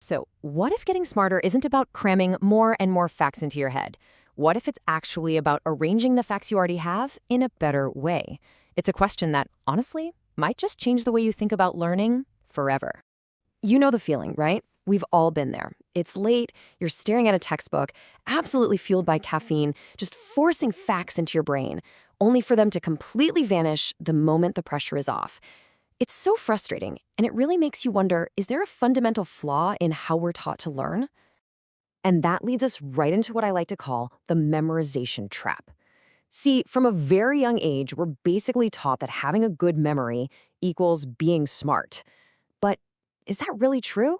So, what if getting smarter isn't about cramming more and more facts into your head? What if it's actually about arranging the facts you already have in a better way? It's a question that, honestly, might just change the way you think about learning forever. You know the feeling, right? We've all been there. It's late, you're staring at a textbook, absolutely fueled by caffeine, just forcing facts into your brain, only for them to completely vanish the moment the pressure is off. It's so frustrating, and it really makes you wonder, is there a fundamental flaw in how we're taught to learn? And that leads us right into what I like to call the memorization trap. See, from a very young age, we're basically taught that having a good memory equals being smart. But is that really true?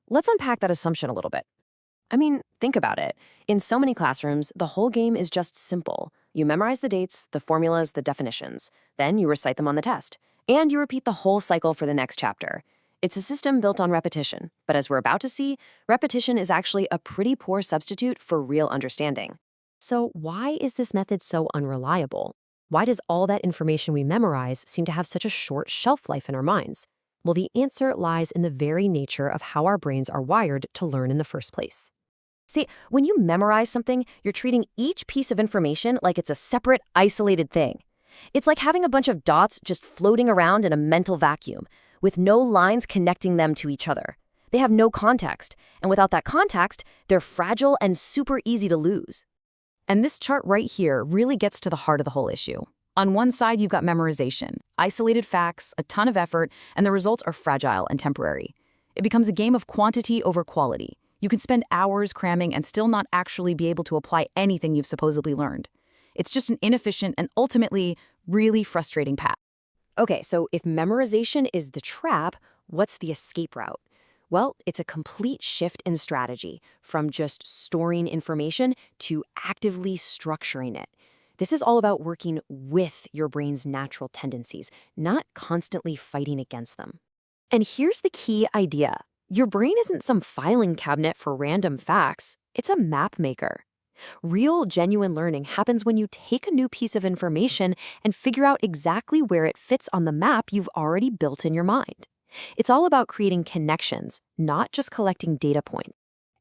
Let's unpack that assumption a little bit. I mean, think about it. In so many classrooms, the whole game is just simple. You memorize the dates, the formulas, the definitions. Then you recite them on the test. And you repeat the whole cycle for the next chapter. It's a system built on repetition. But as we're about to see, repetition is actually a pretty poor substitute for real understanding. So why is this method so unreliable? Why does all that information we memorize seem to have such a short shelf life in our minds? Well, the answer lies in the very nature of how our brains are wired to learn in the first place. See, when you memorize something, you're treating each piece of information like it's a separate, isolated thing. It's like having a bunch of dots just floating around in a mental vacuum, with no lines connecting them to each other. They have no context, and without that context, they're fragile and super easy to lose. And this chart right here really gets to the heart of the whole issue. On one side, you've got memorization, isolated facts, a ton of effort, and the results are fragile and temporary. It becomes a game of quantity over quality. You can spend hours cramming and still not actually be able to apply anything you've supposedly learned. It's just an inefficient and ultimately really frustrating path. Okay, so if memorization is the trap, what's the escape route? Well, it's a complete shift in strategy from just storing information to actively structuring it. This is all about working with your brain's natural tendencies, not constantly fighting against them. And here's the key idea. Your brain isn't some filing cabinet for random facts. It's a map maker. Real, genuine learning happens when you take a new piece of information and figure out exactly where it fits on the map you've already built in your mind. It's all about creating connections, not just collecting data points.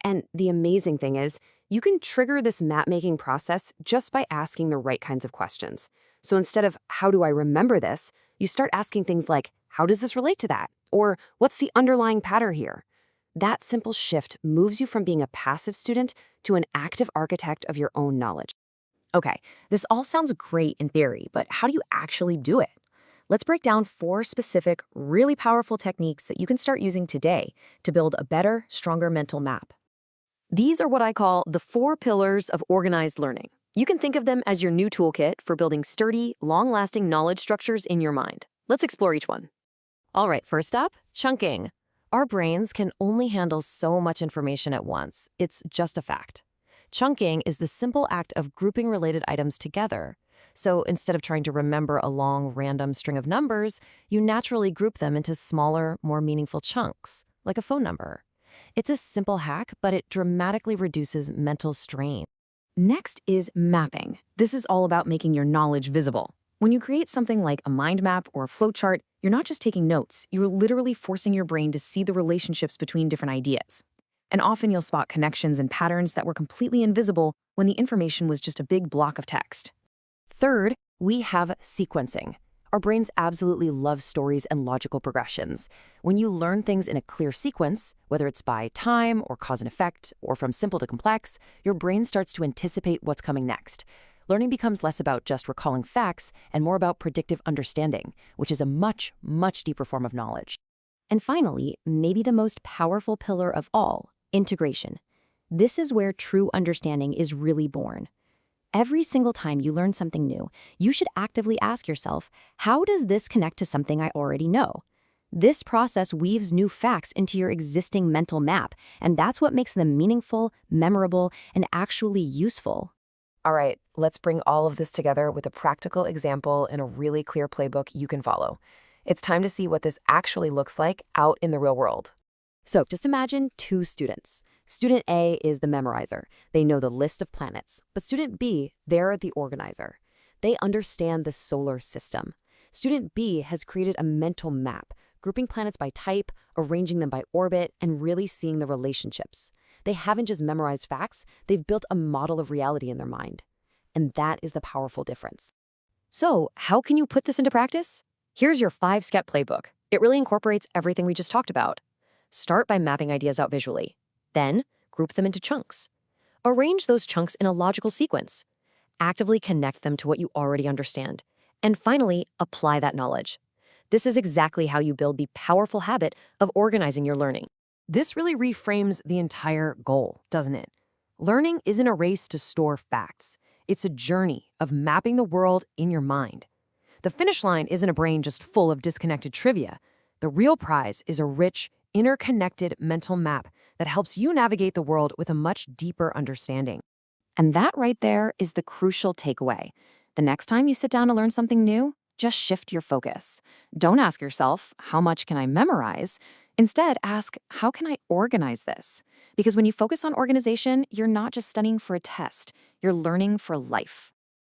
And the amazing thing is, you can trigger this map-making process just by asking the right kinds of questions. So instead of, how do I remember this, you start asking things like, how does this relate to that? Or what's the underlying pattern here? That simple shift moves you from being a passive student to an active architect of your own knowledge. Okay, this all sounds great in theory, but how do you actually do it? Let's break down 4 specific, really powerful techniques that you can start using today to build a better, stronger mental map. These are what I call the 4 pillars of organized learning. You can think of them as your new toolkit for building sturdy, long-lasting knowledge structures in your mind. Let's explore each one. All right, first up, chunking. Our brains can only handle so much information at once. It's just a fact. Chunking is the simple act of grouping related items together. So instead of trying to remember a long, random string of numbers, you naturally group them into smaller, more meaningful chunks, like a phone number. It's a simple hack, but it dramatically reduces mental strain. Next is mapping. This is all about making your knowledge visible. When you create something like a mind map or a flowchart, you're not just taking notes, you're literally forcing your brain to see the relationships between different ideas. And often you'll spot connections and patterns that were completely invisible when the information was just a big block of text. Third, we have sequencing. Our brains absolutely love stories and logical progressions. When you learn things in a clear sequence, whether it's by time or cause and effect or from simple to complex, your brain starts to anticipate what's coming next. Learning becomes less about just recalling facts and more about predictive understanding, which is a much, much deeper form of knowledge. And finally, maybe the most powerful pillar of all, integration. This is where true understanding is really born. Every single time you learn something new, you should actively ask yourself, how does this connect to something I already know? This process weaves new facts into your existing mental map, and that's what makes them meaningful, memorable, and actually useful. All right, let's bring all of this together with a practical example in a really clear playbook you can follow. It's time to see what this actually looks like out in the real world. So just imagine 2 students. Student A is the memorizer. They know the list of planets. But student B, they're the organizer. They understand the solar system. Student B has created a mental map, grouping planets by type, arranging them by orbit, and really seeing the relationships. They haven't just memorized facts, they've built a model of reality in their mind. And that is the powerful difference. So, how can you put this into practice? Here's your 5-step playbook. It really incorporates everything we just talked about. Start by mapping ideas out visually. Then, group them into chunks. Arrange those chunks in a logical sequence. Actively connect them to what you already understand. And finally, apply that knowledge. This is exactly how you build the powerful habit of organizing your learning. This really reframes the entire goal, doesn't it? Learning isn't a race to store facts. It's a journey of mapping the world in your mind. The finish line isn't a brain just full of disconnected trivia. The real prize is a rich, interconnected mental map that helps you navigate the world with a much deeper understanding. And that right there is the crucial takeaway. The next time you sit down to learn something new, just shift your focus. Don't ask yourself, how much can I memorize? Instead, ask, how can I organize this? Because when you focus on organization, you're not just studying for a test, you're learning for life.